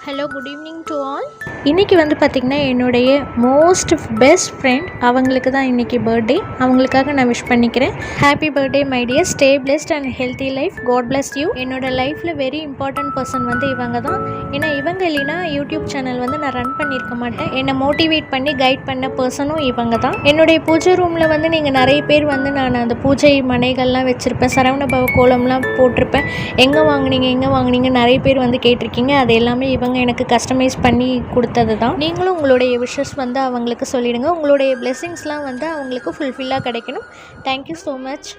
Hello, good evening to all. இன்றைக்கி வந்து பார்த்திங்கன்னா என்னுடைய மோஸ்ட் பெஸ்ட் ஃப்ரெண்ட் அவங்களுக்கு தான் இன்றைக்கி பர்த்டே. அவங்களுக்காக நான் விஷ் பண்ணிக்கிறேன். Happy birthday my dear, stay blessed and healthy life, God bless you. என்னோட லைஃப்பில் வெரி இம்பார்ட்டன்ட் பர்சன் வந்து இவங்க தான். ஏன்னா இவங்க இல்லைன்னா யூடியூப் சேனல் வந்து நான் ரன் பண்ணியிருக்க மாட்டேன். என்னை மோட்டிவேட் பண்ணி கைட் பண்ண பர்சனும் இவங்க தான். என்னுடைய பூஜை ரூமில் வந்து நீங்கள் நிறைய பேர் வந்து நான் அந்த பூஜை மனைகள்லாம் வச்சுருப்பேன், சரவண பவ கோலம்லாம் போட்டிருப்பேன். எங்கே வாங்குனீங்க நிறைய பேர் வந்து கேட்டிருக்கீங்க. அது எல்லாமே இவங்க எனக்கு கஸ்டமைஸ் பண்ணி கொடுத்தது தான். நீங்களும் உங்களுடைய விஷஸ் வந்து அவங்களுக்கு சொல்லிடுங்க. உங்களுடைய பிளெஸிங்ஸ்லாம் வந்து அவங்களுக்கு ஃபுல்ஃபில்லாக கிடைக்கணும். Thank you so much.